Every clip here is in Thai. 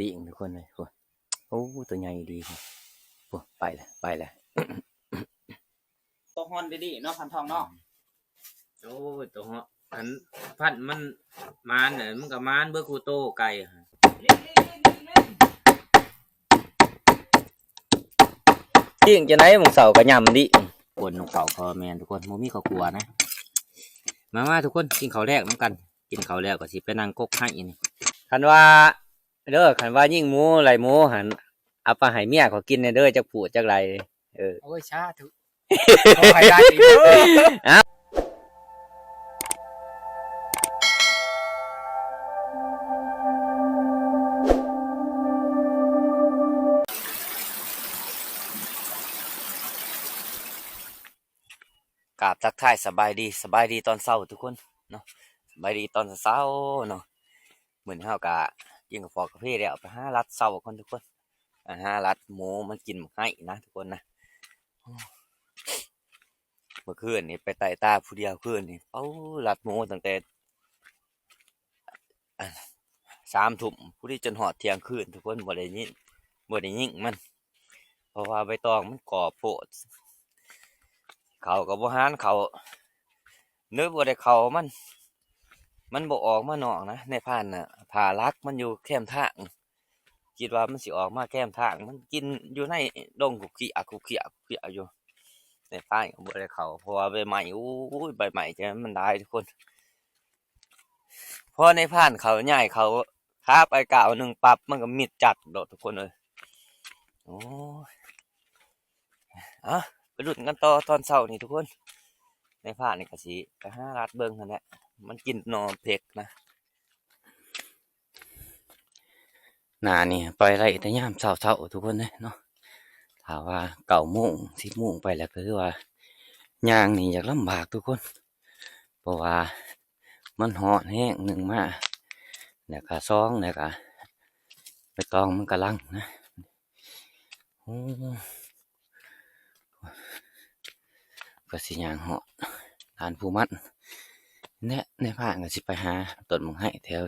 ดีอีกทุกคนเลยโอ้ตัวใหญ่ดีครับไปเลย ตัวฮอนดีๆเนาะพันทองเนาะโอ้ยตัวเหาะอันพันมันมานเนี่ยมันก็มานเบอร์คูโตไก่จริงจะไหนมึงเสาก็ยำดิกวนนกเสาคอแมนทุกคนโมมี่เขากลัวนะมาทุกคนกินข้าวแรกน้ำกันกินข้าวแล้วก็สิไปนั่งกกให้นี่คันว่ายิ่งหมูไหลหมูหันเอาไปให้เมียเขากินในเด้อจักผูดจักไรโอ้ยชาถูกกราบทักทายสบายดีตอนเช้าทุกคนเนาะสบายดีตอนเช้าเนาะเหมือนเฮากะยิงกับฟอกกับพี่แล้วไปหารัดเช้าคนทุกคนหารัดหมูมันกินให้นะทุกคนนะเมื่อคืนนี่ไปไต่ตาผู้เดียวคืนนี่รัดหมูตั้งแต่3 ทุ่มผู้ที่จนหอดเที่ยงคืนทุกคนบ่ได้ยิงมันเพราะว่าใบตองมันกรอบโพดเขากับบ่หานเขาเนื้อบ่ได้เขามันบ่ออกมานอกนะในผ่านน่ะผ่ารักมันอยู่แคมทางคิดว่ามันสิออกมาแคมทางมันกินอยู่ในดงกุกกี้อยู่ในผ่านก็บ่ได้เขาเพราะว่าใบใหม่ใบใหม่จะมันได้ทุกคนพอในผ่านเขาใหญ่เขาค้าไปก่าวนึงปั๊บมันก็มิดจัดโดดทุกคนเลยโอ้ไปลุ้นกันต่อตอนเช้านี่ทุกคนในผ่านนี่ก็สิไปหารัดเบิ่งนั่นแหละมันกินนอเพกนะนานี่ไปไรแต่ยามเช้าทุกคนเลยเนาะถามว่า9 โมง10 โมงไปแล้วก็คือว่าย่างนี่อยากลำบากทุกคนเพราะว่ามันหอนแห้งหนึ่งมาเนี่ยก็2เนี่ยก็ไปตองมันกำลังนะก็สิย่างเหาะทานผู้มันเนี่ยในภาคก็สิไปหาต้นมังให้แถว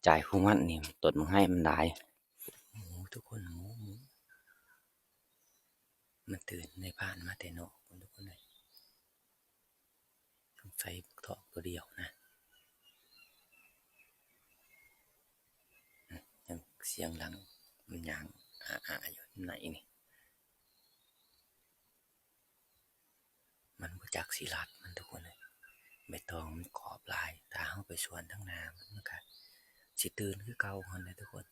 จ่ายผู้มันนี่ต้นมังให้มันได้ทุกคนหมูมันตื่นในบ้านมาแต่นอกทุกคนเลยต้องใส่ทอกตัวเดียวนะยังเสียงดังมันยางอยู่ไหนนี่มันรู้จักสีลัดมันทุกคนเลยใบตองมันกรอบลายตาเข้าไปชวนทั้งนามันก็สิตื่นคือเก่าคนเลยทุกคน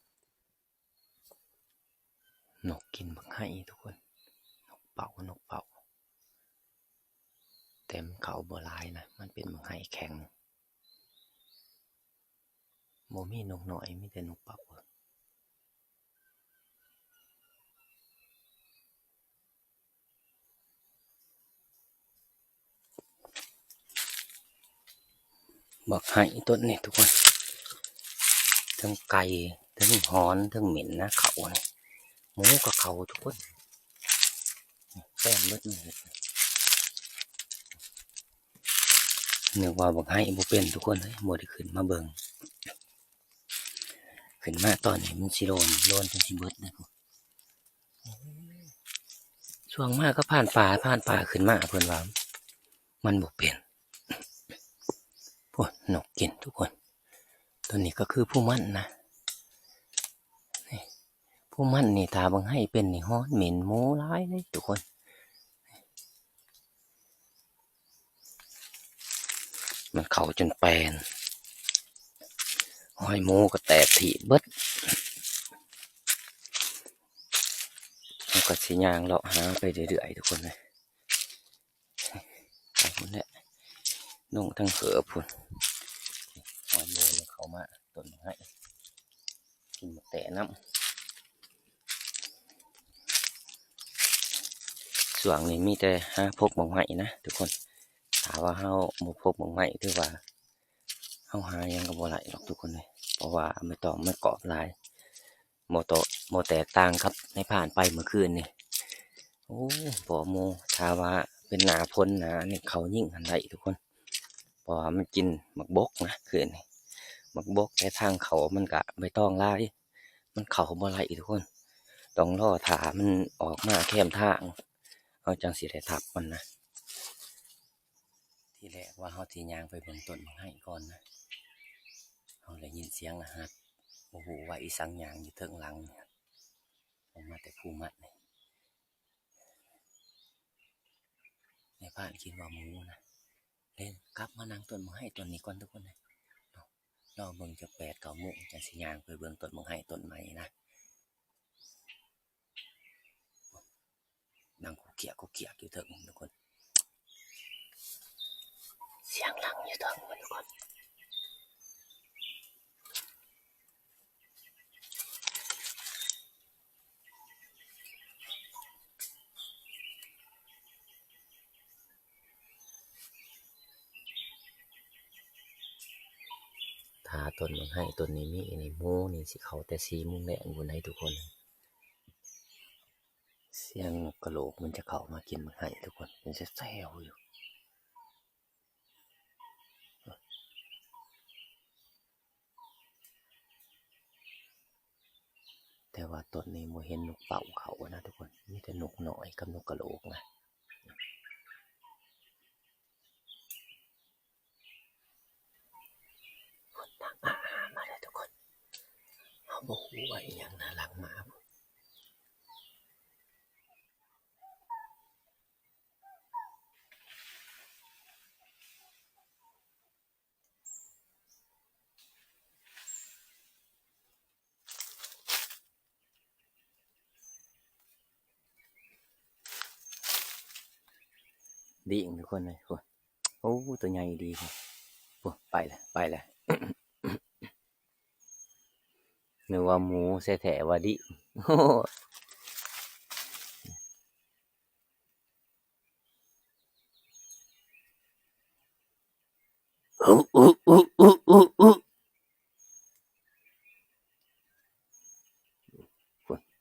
นกกินบักให้ทุกคนนกเป่าเต็มเขาบัวลายนะมันเป็นบักให้แข็งโมมีนกหน่อยมีแต่นกเป่าบักให้ต้นนี่ทุกคนทั้งไก่ทั้งหอนทั้งเหม็นนะเขาเนี่ยหมูกับเขาทุกคนแต้มมืดเนื้อว่าบักให้บุเป็นทุกคนเลยหมดขึ้นมาเบิ่งขึ้นมาตอนนี้มันสิโลนจนสิเบิดนะช่วงมากก็ผ่านป่าขึ้นมาเพื่อนว่ามันบุเป็นพวกนกกินทุกคนตัวนี้ก็คือผู้มั่นนะผู้มั่นนี่ตาบังให้เป็นนี่ฮ้อนเหม็นโม้ร้ายเลยทุกคนมันเข่าจนแปลนห้อยโม้ก็แตกถีเบิดมันก็สียางเลาะหาไปเรื่อยๆทุกคนเลยไปหมดแล้วนุ่งทั้งเขือพุ่นห้อยโม้เขามาต้นให้กินหมดแต่น้ำส่วนนี้มีแต่หาพกบังไม้นะทุกคนถามว่าเฮาหมพกบังไม้ถือว่าเฮาหายังกับบ่ไหลหรอกทุกคนเลยเพราะว่าไม่ต้องไม่กรอบลายโมแตกต่างครับในผ่านไปเมื่อคืนนี่โอ้บ่โมถามว่าเป็นหนาพ้นหนานี่เขายิ่งหันไหลทุกคนเพราะว่ามันกินหมักบกนะคืนนี่หมักบกแต่ทางเขามันกะไม่ต้องลาย มันเข้าบ่ไหลทุกคนต้องรอถามันออกมาแคมทางเอาจังสิได้ทับมันนะที่แรกว่าเฮาสิย่างไปเบิ่งต้นให้ก่อนนะเฮาได้ยินเสียงนะฮะโอ้โหว่าอีสังย่างอยู่เทิงหลังเนี่ยออกมาแต่ภูมัดนี่ในบ้านคิดว่าหมูนะเล่นกลับมานั่งต้นให้ต้นนี้ก่อนทุกคนเลยรอเบิ่งจะ8-9 โมงจังสิย่างไปเบิ่งต้นให้ต้นใหม่นะนั่งกุกเกียกอยู่เถิงทุกคนเสียงหลังอยู่เถิงทุกคนถ้าต้นให้ต้นนี้มีนี่หมูนี่สิเขาแต่4 โมงแลงอยู่ในทุกคนเสียงกระโหลกมันจะเข้ามากินให้ทุกคนมันจะแซวอยู่แต่ว่าต้นนี้โมเห็นนกเป่าเขานะทุกคนมีแต่นกหน่อยกับนกกระโหลกนะคนทางมาเลยทุกคนเขาบอกไว้อย่างน่ารักมากดีอีกทุกคนเลยโอ้ตัวใหญ่ดีครับไปเลย นึกว่าหมูใส่แถว่าดิ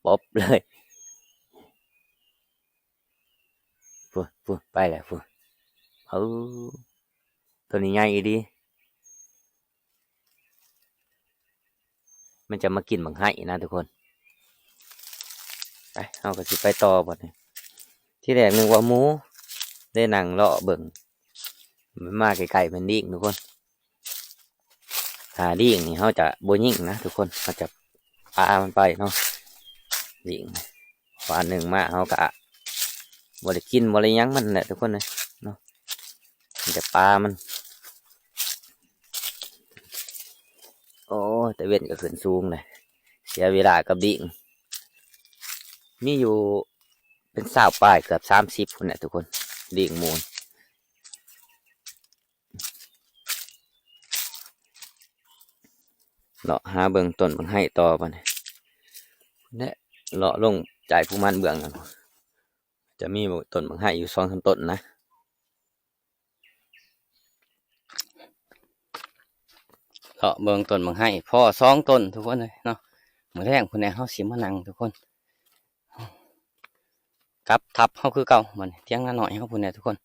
ป๊อบเลยไปแล้วตัวนี้ใหญ่ดีมันจะมากินบังไห้นะทุกคนไปเอาก็สิไปต่อบ่เนี่ยที่แรกนึกว่าหมูได้นั่งเลาะเบิ่งมันมาไกลๆมันดิ่งทุกคนถ้าดิ่งนี่เขาจะบ่ยิ่งนะทุกคนเขาจะปามันไปเนาะดิ่งวันหนึ่งมาเขาก็บ่ได้กินบ่ได้ยั้งมันแหละทุกคนเลยเนาะมันจะปามันโอ้แต่เว้นก็ขึ้นสูงเลยเสียเวลากับดิ่งมีอยู่เป็น20 ปลายเกือบ30คนเนี่ยทุกคนดิ่งมูลเลาะหาเบิ่งต้นบังให้ต่อไปเนี่ยเลาะลงจ่ายผู้มันเบื้องกันจะมีต้นบังให้อยู่2-3 ต้นนะเลาะเบิ่งต้นบังให้พ่อ2 ต้นทุกคนเลยเนาะเมื่อแรกคนไหนเขาสิมานั่งทุกคนกับทับเขาคือเก่าเหมือนเที่ยงละหน่อยเขาพูดเนี่ยทุกคน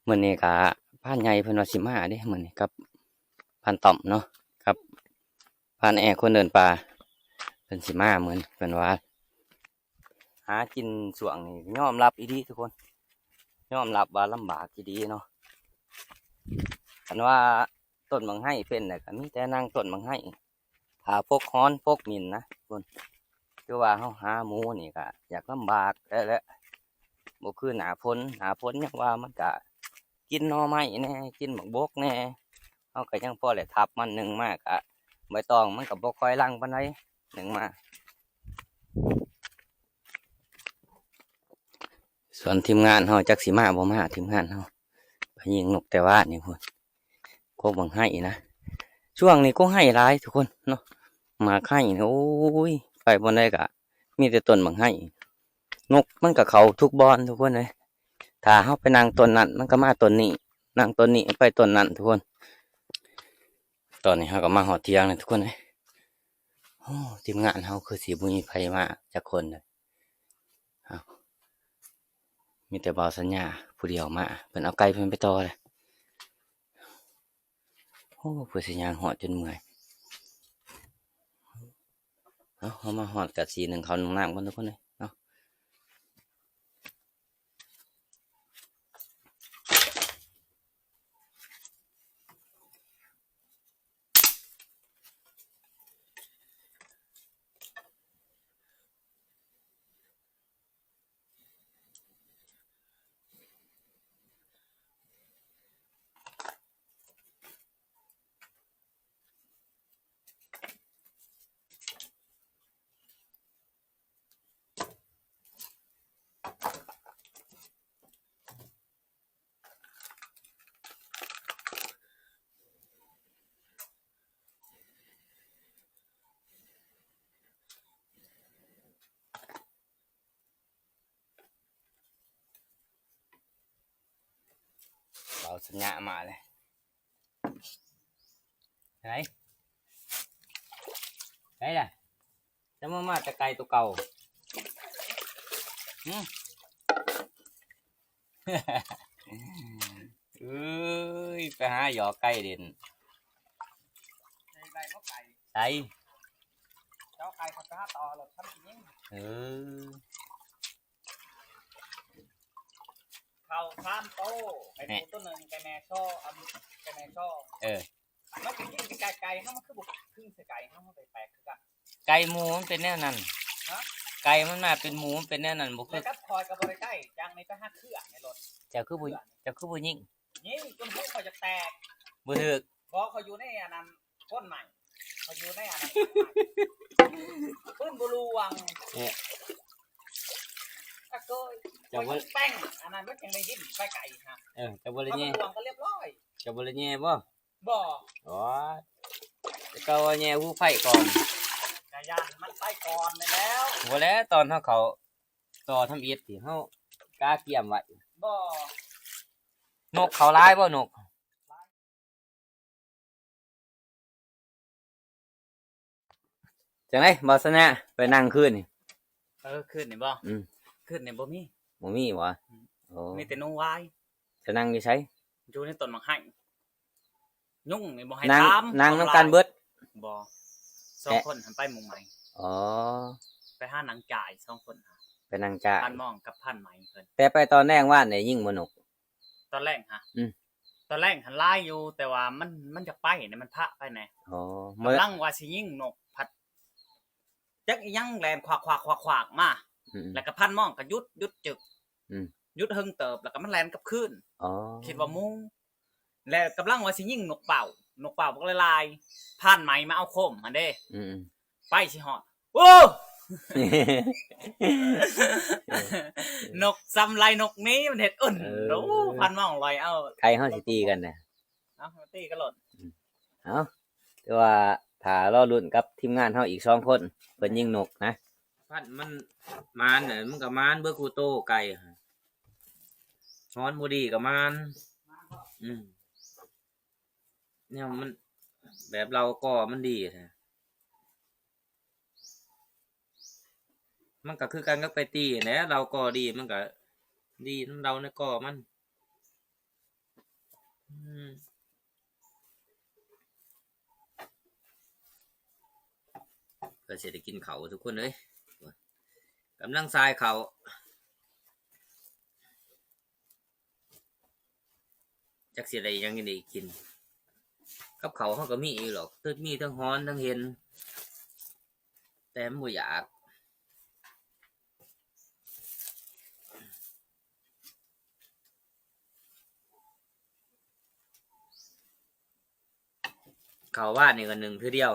เหมือนนี่กะพันใหญ่เพิ่นว่าสิมาเด้เหมือนนี่กับพันต่อมเนาะกับพันแอคนเดินป่าเป็นสิมาเหมือนเป็นว่าหากินส่วงนี่ยอมรับอีดีทุกคนยอมรับว่าลำบากอีดีเนาะคันว่าต้นบางให้เป็นแต่ก็มีแต่นั่งต้นบางให้หาพวกค้อนพวกมินนะทุกคนคือว่าเขาหาหมูนี่ก็อยากลำบากแล้วบ่คือหนาฝนยังว่ามันก็กินหน่อไม้แน่กินหมกบกแน่เขาก็ยังพอเลยทับมันหนึ่งมากอะใบตองมันก็บ่ค่อยลังปานใดหนึ่งมาส่วนทีมงานเขาจักสิมาบ่มาทีมงานเขาไปยิงนกแต่ว่านี่พุ่นก็บังให้นะช่วงนี้ก็ให้ร้ายทุกคนเนาะมาให้โอ้ยไปบนได้กะมีแต่ต้นบังให้นกมันกับเขาทุกบอนทุกคนเลยถ้าเขาไปนั่งต้นนั้นมันก็มาต้นนี้นั่งต้นนี้ไปต้นนั้นทุกคนตอนนี้เขาก็มาหอเทียงเลยทุกคนเลยทีมงานเขาคือสีบุญไพมาจากคนเลยมีแต่บอสัญญาผู้เดียวมาเป็นเอาไก่เพิ่นไปต่อเลยโอ้เพื่อสัญญาณหอจนเมื่อย เอามาหอดกับสีหนึ่งเขาหนึ่งน้ำกันทุกคนเลยเนาะเราสัญญามาเลยไหนล่ะจะมาแต่ไกลตัวเก่าเอ้ยไปหาหยอกไก่เด่น ไก่ก็ไก่ ใส่ เจ้าไก่เขาจะหาต่อหรอกทำอย่างนี้ เออ เขาข้ามโตไก่หมูตัวหนึ่งไก่แม่ช่อไก่แม่ช่อ เออ มันกินกินไก่เขามันคือบุกครึ่งใส่ไก่เขามันแปลกๆคือกัน ไก่หมูมันเป็นแนวนั้น ฮะ ไก่มันมาเป็นหมูมันเป็นแนวนั้นบุ ใน คือ กับคอยกับบริใกล้จังในไปหักเครื่องในรถ เจ้าคือผู้หญิง นี่จนหัวเขาจะแตก บ่ถึก เพราะเขาอยู่ในอันนั้นก้นใหม่เขาอยู่ในอันนั้นปืนบลูวัง เนี่ย ตะเกย เจ้าบ่ แป้งอันนั้นมันยังได้ยินไปไก่ฮะ เจ้าบ่ได้ เขา แย่ บลูวังก็เรียบร้อย เจ้าบ่ได้แย่บ่ บ่ อ๋อเจ้าว่าแย่ผู้ไผก่อน กายันมันไปก่อนไปแล้ว บ่แล้วตอนเขาต่อทำอิฐที่เฮากล้าเกี่ยมไว้ บ่ นกเขาร้ายบ่นกจังได๋บ่ซะนะไปนั่งคืนนี่ ขึ้นนี่บ่ อืม ขึ้นนี่บ่มี บ่มีบ่โอ้ มีแต่นุ่งวาย จะนั่งอยู่ไส อยู่ในต้นมังหันยุ่งนี่บ่ให้ นั่ง ตาม นั่งนำกันเบิด บ่สองคนหันไปหมุงใหม่ อ๋อ ไปหาหนังจ่ายสองคนหา ไปนั่งจ้า พันมองกับพันไหมเพิ่น แต่ไปตอนแรกว่าเนี่ยยิ่งบ่นก ตอนแรกฮะ อืม ตอนแรกหันไล่อยู่แต่ว่ามันจะไปเนี่ยมันพระไปไหน อ๋อมื้อ กำลังว่าสิยิงนกพัดจักอีหยังแลนขวากมา อืม แล้วก็พันมองก็หยุดจึก อืม หยุดหึงเติบแล้วก็มันแลนกลับคืน อ๋อ คิดว่ามุงแล้วกำลังว่าสิยิงนกเป่านกเป่าก็เลยลายผ่านไหมมาเอาคมอันเด้ อืม ไปสิฮอดโอ้ นกซำไรนกนี้มันเห็ดอุ่นโอ้พันมองลอยเอา ใครเฮาสิตีกันน่ะ เอาตีก็หล่น เอ้าแต่ว่าถ้ารอลุ้นกับทีมงานเฮาอีก2คนเพิ่นยิงนกนะ พันมันมานน่ะมันก็มานเบิดคูโตไก่ฮะฮ้อนบ่ดีก็มานเนี่ยมันแบบเราก็มันดีแท้มันก็คือกันกับไปตีแหละเราก็ดีมันก็ดีนำเราในก็มันก็สิได้กินข้าวทุกคนเอ้ยกำลังทรายข้าวจักสิได้หยังได้กินกับข้าวเฮาก็มีอีกหรอกทั้งมีทั้งฮ้อนทั้งเห็นแต่มันบ่อยากข้าวว่านนี่ก็1เทื่อเดียว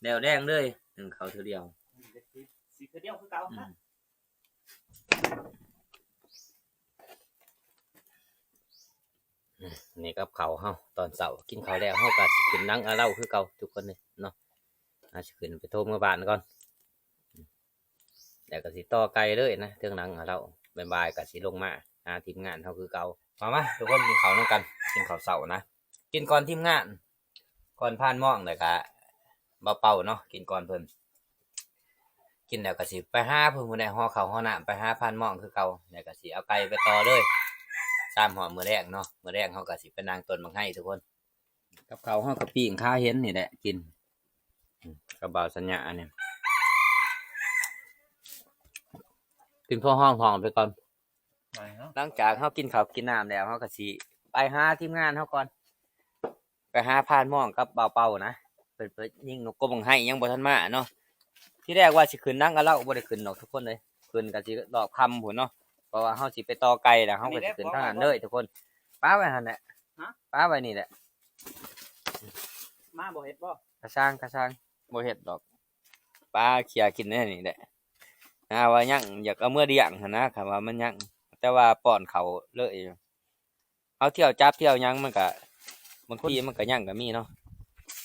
แล้วแรงเลย1ข้าวเทื่อเดียว สีเดียวคือเก่าฮะ นี่กับข้าวเฮาตอนเช้ากินข้าวแล้วเฮาก็สิขึ้นนั่งเอาเหล้าคือเก่าทุกคนเลยเนาะสิขึ้นไปโทรมาบ้านก่อนแล้วก็สิต่อไกลเลยนะเรื่องหนังเอาเหล้าบ่ายๆก็สิลงมาหาทีมงานเฮาคือเก่ามาทุกคนกินข้าวนำกันกินข้าวเช้านะกินก่อนทีมงานก่อนผ่านม่องแล้วก็บ่เป่าเนาะกินก่อนเพิ่นกินแล้วก็สิไปหาเพิ่นผู้ใดห่อข้าวห่อน้ำไปหาผ่านม่องคือเก่าแล้วก็สิเอาไก่ไปต่อเลย3ห่อมื้อแรกเนาะมื้อแรกเฮาก็สิไปนั่งต้นบักไห้ทุกคนกับข้าวเฮาก็ปิ้งข้าเห็นนี่แหละกินกับบ่าวสัญญาเนี่ย กินพ่อห้องไปก่อน ไปเนาะ หลังจากเขากินข้าวกินน้ำแล้วเขาก็สิไปหาทีมงานเขาก่อนไปหาพานม่องกับเบาเป่านะเปิดยิงนกกบังให้ยังบ่ทันมาเนาะที่แรกว่าสิขึ้นนั่งกับเราบ่ได้ขึ้นดอกทุกคนเลยขึ้นก็สิดอกคำพุ่นเนาะเพราะว่าเฮาสิไปต่อไกลแล้วเฮาก็สิขึ้นทางนั้นเลยทุกคนป้าไว้หั่นแหละป้าไว้นี่แหละ มาบ่เฮ็ดบ่ กระซังบ่เฮ็ดดอกป้าเคลียร์กินแน่นี่แหละว่ายังอยากเอาเมื่อเลี้ยงหั่นนะคันว่ามันยังแต่ว่าป้อนเขาเลยเอาเที่ยวจับเที่ยวยังมันก็บางทีมันก็ยังก็มีเนาะ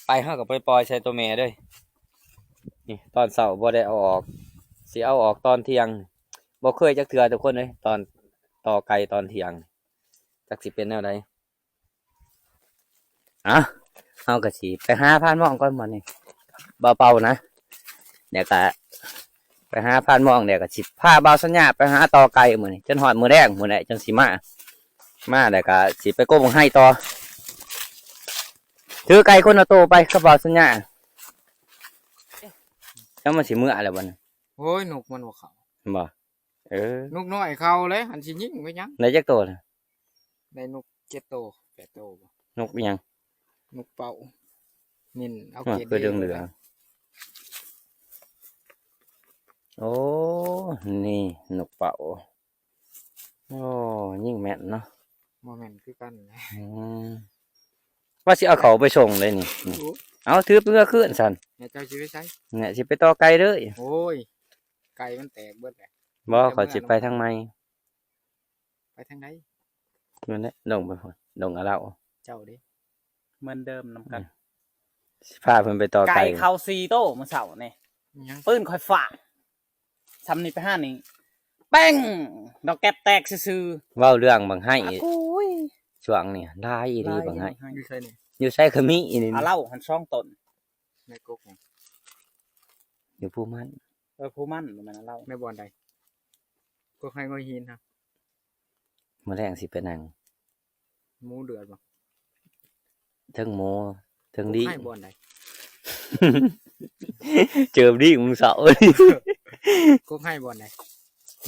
ไปเฮาก็ไปปล่อยใส่ตัวแม่เด้ยนี่ตอนเช้าบ่ได้เอาออกสิเอาออกตอนเที่ยงบ่เคยจักเทื่อทุกคนเลยตอนต่อไก่ตอนเที่ยงจักสิเป็นแนวใดเฮาก็สิไปหาพานม่องก่อนมื้อนี้บ่เป่านะเดี๋ยวก็ไปหาพานม่องเดี๋ยวก็สิพาบ่าวสัญญาไปหาต่อไก่มื้อนี้จนฮอดมื้อแรงมื้อนี้จังสิมาแล้วก็สิไปโกบให้ต่อถือไก่คนละโตไปกับบ่าวสัญญาแล้วมันสิมื้ออะไรบ่เนี่ย โอ้ยนกมันบ่เข้า บ่นกน้อยเข้าเลยหันสิยิงไปยัง ได้จักโตน่ะ ได้นก7 โต 8 โตบ่ นกอีหยัง นกเป่านินเอา อ๋อ เกรด คือเหลืองๆโอ้นี่นกเป่าโอ้ยิ่งแม่นเนาะ บ่แม่นคือกันนะ ว่าสิเอาเขาไปส่งเลยนี่ โอ้ เอาถือเพื่อขึ้นสัน แม่เจ้าสิไปใช้ เนี่ยสิไปต่อไกลเด้อ โอ้ยไก่มันแตกเบิดแหละ บ่ขอยสิไปทางไม้ ไปทางไหน นั่นแหละดงไปพุ่นดงอะเรา เจ้าเด้ เหมือนเดิมนำกัน สิพาเพิ่นไปต่อไกล ไก่เข้า4โต้มื้อเช้านี่ ยัง ปืนค่อยฝากซ้ำนี่ไปห้านี่แป้งดอกแก๊บแตกซื่อ เว้าเรื่องบางให้ ๆโอ้ย ช่วงนี้หลายอีหลีบางให้ อยู่ไสนี่ อยู่ใส่ขมิอีนี่ เอาเหล้าหันช่องตน ในกกนี่ อยู่ผู้มัน ผู้มั่นบ่แม่นเอาเหล้า ในบ่อนใดกกให้งอยหินครับ มื้อแรงสิไปนั่ง หมูเดือดบ่ เทิงโมเทิง กก ดี ให้บ่อนใด เจอดีมึงเสา กกให้บ่อนใด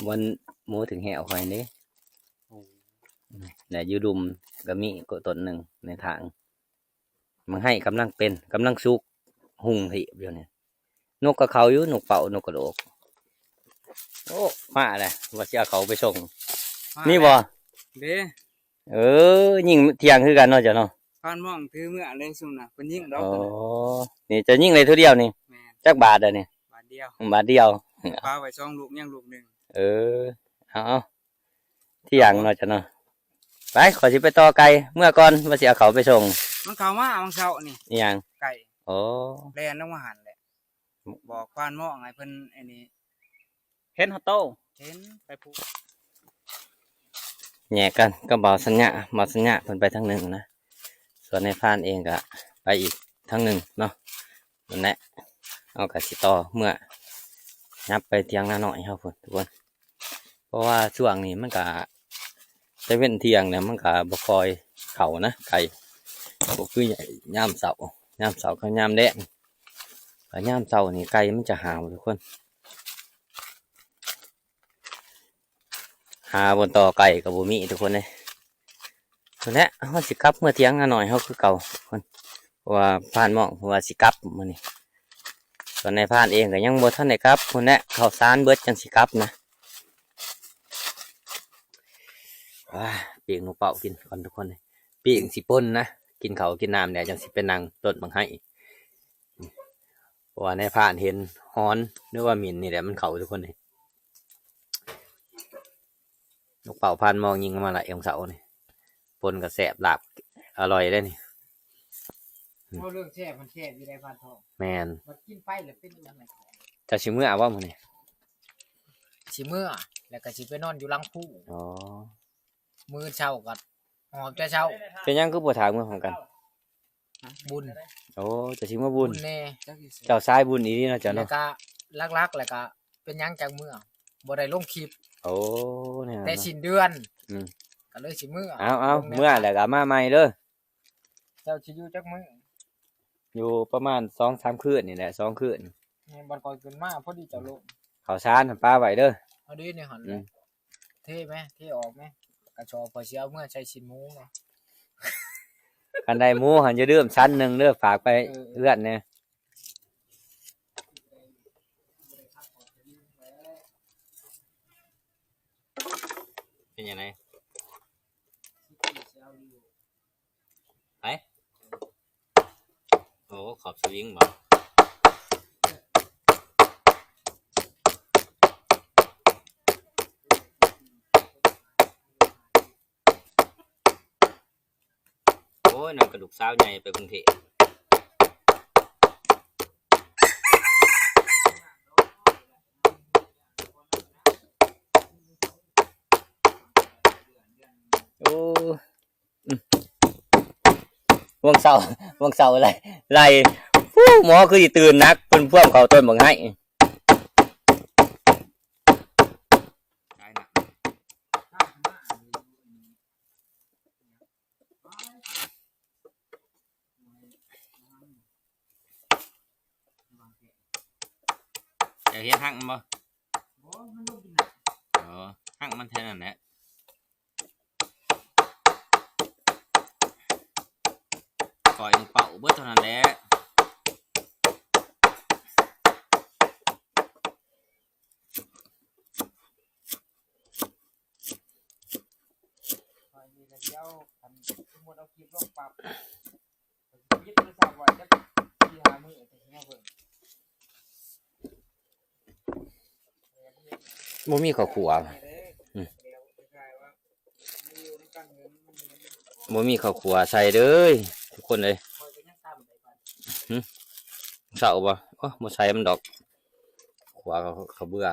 วันหมูถึงแหวคอยนี้แต่ยูดุมก็มีกต้นหนึ่งในทาง มันให้กำลังเป็นกำลังสุกหุงหิบอยู่เนี่ยนกกระเขาอยู่นกเป่านกกระโดกโอ้มาเลยว่าจะเอาเขาไปส่งนี่บ่ เด้ ยิงเที่ยงคือกันเนาะจ้ะเนาะ พานม่องถือเมื่อเลยซุ่มน่ะเพิ่นยิงดอก อ๋อ ตัวน่ะ นี่จะยิงเลยทีเดียวนี่ แม่น จักบาทเด้อนี่ บาทเดียว บาทเดียว ปลาไว้2 ลูกยังลูกหนึง เอาเที่ยงเนาะจ้ะเนาะไปขอสิไปต่อไกลเมื่อก่อนว่าสิเอาเขาไปส่ง มันเข้ามาบางเช้านี่ นี่ยัง ไก่ โอ้ แล่นลงมาหันแหละบอกพานม่องให้เพิ่นไอ้นี่ เห็นฮอตโต้ เห็น ไปพู แยกกันก็บอกสัญญาเพิ่นไปทางหนึ่งนะส่วนในพานเองก็ไปอีกทางหนึ่งเนาะนั่นแหละเอากระสิต่อเมื่อยับไปเที่ยงหน้าหน่อยครับทุกคนเพราะว่าช่วงนี้มันก็จะเป็นเที่ยงเนี่ยมันก็บ่คอยเข่านะไก่บ่คือย่ามเสากับย่ามแดงแต่ย่ามเสานี่ไก่มันจะหาวทุกคนหาบนต่อไก่กับบุมีทุกคนเลยคนนี้เขาสิกลับเมื่อเที่ยงหน่อยเขาคือเก่าคนเพราะว่าผ่านหมองเพราะว่าสิกลับมื้อนี้ส่วนในผ่านเองก็ยังบ่ทันได้กลับคนนี้ข้าวสารเบิดจังสิกลับนะปีกหนูเป่ากินก่อนทุกคนเลยปีกสิป่นนะกินเขาวกินน้ำเนี่ยจังสิเป็นนางต้นบางให้เพราะว่าในผ่านเห็นฮ้อนหรือว่าหมิ่นนี่แหละมันเขาทุกคนเลยนกเป่าพันมองยิงมาละเองเสาเนี่ยปนกับแสบหลับอร่อยได้นี่ เพราะเรื่องแช่มันแช่อยู่ในพานทอง แมน มันกินไปแล้วเป็นยังไง จะชิมเมื่อว่ามึงเนี่ย สิเมื่อแล้วก็สิไปนอนอยู่หลังผู้ อ๋อ มื้อเช้าก็หอบแต่เช้า เป็นยังคือปวดถางเมื่อของกัน บุญ โอ้จะชิมว่าบุญ แน่ เจ้าชายบุญอีนี่นะเจ้า แล้ เนาะ วก็ลักๆแล้วก็เป็นหยังจากเมื่อบ่ได้ลงคลิป โอ้เนี่ย แต่ เนาะ สิ้นเดือน อืม ก็เลยสิเมื่อ เอาเมื่อแล้วก็มาใหม่เด้อ เจ้าสิอยู่จักมื้อ อยู่ประมาณ2-3 คืนนี่แหละ2 คืน นี่บ่ก่อยขึ้นมาพอดีเจ้าลง ข้าวสารป้าไว้เด้อ เอาดีในหันเลยเท่ไหมเท่ออกไหมกระชอบพอเชียวเมื่อใช้ชิ้นหมูไง คันใดหมูหันจะเริ่มชั้นหนึ่งเด้อฝากไปเอื้อนเนี่ยเป็นยังไงไปโอ้ขอบสวิงบ่โอ้ยนั่นกระดูกสาวใหญ่ไปกรุงเทพโอ้วงเสาอะไรฟู้หมอคือสิตื่นนักเพิ่นพ่วงเขาต้นบักให้จะเฮ็ดหักมันบ่อ๋อหักมันแค่นั้นแหละก่อยเป่าเบิดเท่านั้นแหละเดี๋ยวคันสมมุติเอาคลิปลงปรับยึดโทรศัพท์ไว้จักที่หามือแต่เงี้ยเพิ่น บ่มีข้าวขัวบ่มีข้าวขัวใส่เด้อทุกคนเลยเสาบ่โอ้บ่ใส่มันดอกขัวเขาเบื่อ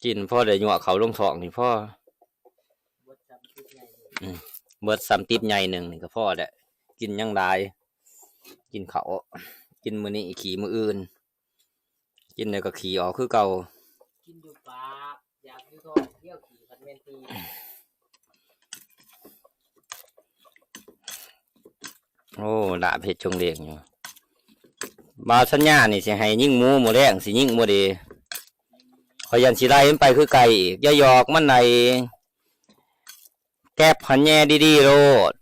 กินพ่อได้ยั่วเขาลงท้องนี่พ่อเบิดซ้ำติบใหญ่หนึ่งนี่ก็พ่อแหละกินยังได้กินเขากินมื้อนี้ขี่มื้ออื่นกินแล้วก็ขี่ออกคือเก่ากินอยู่ปากอยากอยู่ท้องเที่ยวขี่พันเมนตี โอ้ดาบเห็ดชงเด็กอยู่บาวสัญญานี่สิให้ยิ่งหมูหมูแดงสิยิ่งหมูดีขอยันสิไล่มันไปคือไก่อีกอย่าหยอกมันในแก็บหันแย่ดีๆโลด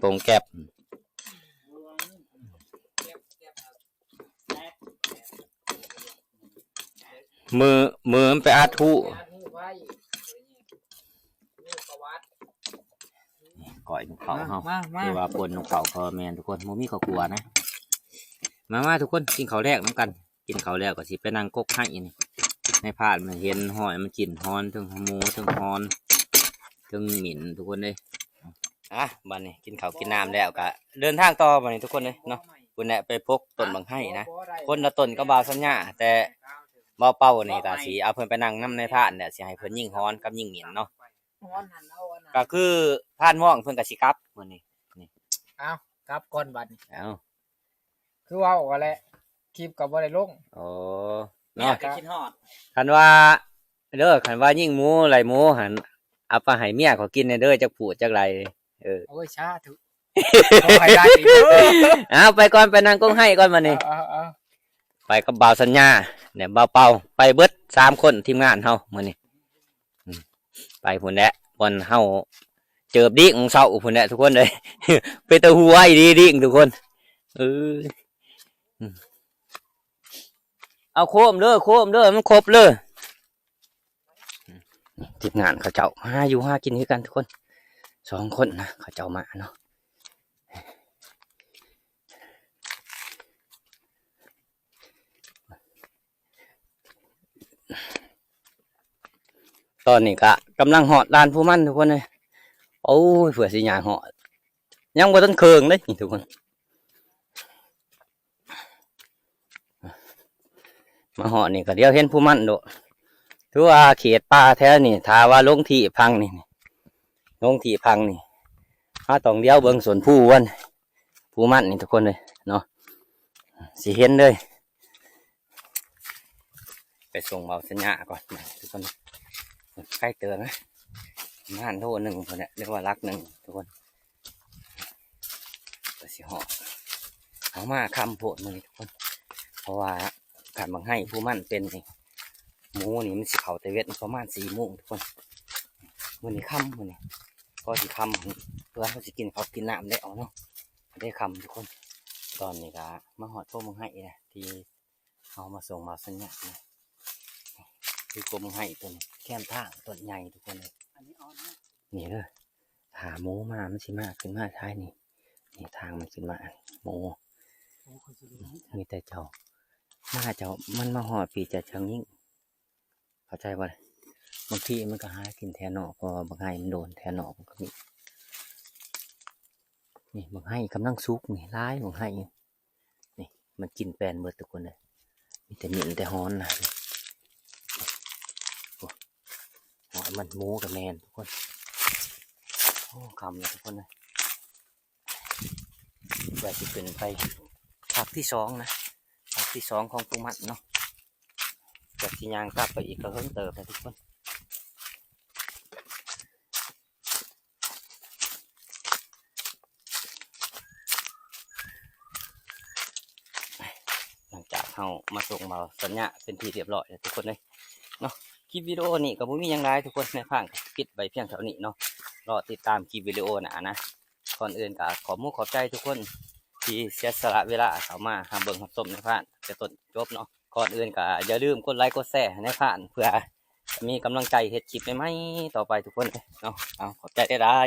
ตรงแก็บมือมันไปอัดหูก่อยนกเขาเฮาเรียกว่าปนนกเขาคอแมนทุกคนมูมีเขากลัวนะมาทุกคนกินข้าวแรกน้ำกันกินข้าวแรกก็สิไปนั่งกกให้นี่ในพาดมันเห็นหอยมันกินฮอนถึงหมูถึงฮอนถึงหมิ่นทุกคนเลยบัดนี้กินข้าวกินน้ำแล้วก็เดินทางต่อบัดนี้ทุกคนเลยเนาะคุณเนี่ยไปพกต้นบางให้นะคนละต้นก็บาวสัญญาแต่บ่เป้านี่ก็สิเอาเพิ่นไปนั่งน้ำในพาดเนี่ยสิให้เพิ่นยิ่งฮอนกับยิ่งหมิ่นเนาะก็คือพานม่วงเพิ่นก็สิกลับมื้อนี้นี่เอากลับก่อนบัดนี้เอา คือว่าว่าแหละคลิปก็บ่ได้ลงโอ้ เนาะกินฮอดคันว่าเด้อคันว่ายิ่งหมูไหลหมูหันเอาไปให้เมียเขากินเด้อจักพูดจักไรโอ้ยชาถุขอให้ได้อีกเอาไปก่อนไปนั่งกงให้ก่อนมื้อนี้ไปกับบ่าวสัญญาเนี่ยบ่าวเป่าไปเบิด3คนทีมงานเฮามื้อนี้ไปพุ่นแหละบ่นเฮาเจิบดิ่งเซาพุ่นแหละทุกคนเลยไปตะหัวอีดิ่งทุกคนเอาโคมเด้อมันครบเลยทีมงานเขาเจ้าหาอยู่หากินด้วยกันทุกคน2คนนะเขาเจ้ามาเนาะตอนนี้ก็กำลังหอดลานผู้มั่นทุกคนเลยโอ้ยเผื่อสิยางหอดยังบ่ทันเคืองเลยทุกคนมาหอดนี่ก็เดี๋ยวเห็นผู้มั่นโดถือว่าเขตป่าแท้นี่ถ้าว่าลงที่พังนี่ลงที่พังนี่ถ้าต้องเดี๋ยวเบิ่งสวนผู้วันผู้มั่นนี่ทุกคนเลยเนาะสิเห็นเลยไปส่งเบาสัญญาก่อนทุกคนใกล้เตือนนะม่านโทษ1คนเนี่ยเรียกว่ารัก1ทุกคนก็สิหอดเอามาคำโพดมือทุกคนเพราะว่าการบังให้ผู้มั่นเป็น หมูนี่มันสิเข้าแต่เวทประมาณ4 โมงทุกคนมื้อนี้ค่ำมื้อนี้พอสิค่ำเพื่อนเขาสิกินข้าวกินน้ำได้เอาเนาะได้ค่ำทุกคนตอนนี้ก็มาหอดพวกมึงให้นะที่เอามาส่งมาสัญญาณนะคือกลมให้ตัวนี้แก้มทางต้นใหญ่ทุกคนเลย อันนี้อ่อนนะ นี่เลยหาหมูมามันสิมากขึ้นมาท้ายนี่นี่ทางมันขึ้นมาหมู โอ้คนสิรู้ มีแต่เจ้ามาเจ้ามันมาหอดปีจะเชิงยิ่งเข้าใจป่ะบางทีมันก็หากินแทนนอกเพอบางไห้มันโดนแทนนอกมันก็มีนี่บางไห้กำลังซุกนี่ร้ายบางไห้นี่มันกินแปลนเบิดทุกคนเลยมีแต่หมิ่นแต่ฮ้อนนะหอยมันหมูกับแมนทุกคนโอ้คำเลยทุกคนเลยอยากจะเป็นไปภาคที่2นะภาคที่2ของตุมัดเนาะจากที่ยางกลับไปอีกก็เพิ่มเติมนะทุกคนหลังจากเขามาส่งมาสัญญาเป็นที่เรียบร้อยแล้วทุกคนเลยเนาะคลิปวิดีโอนี่ก็บ่มีหยังไรทุกคนในพังปิดไปเพียงเท่านี้เนาะรอติดตามคลิปวิดีโอนะก่อนอื่นก็ขอบใจทุกคนที่เสียสละเวลาเข้ามาหาเบิ่งหาชมในผ่านแต่ต้นจบเนาะก่อนอื่นก็อย่าลืมกดไลค์กดแชร์ในผ่านเพื่อมีกำลังใจเฮ็ดคลิปใหม่ๆต่อไปทุกคนเนาะเอาขอบใจได้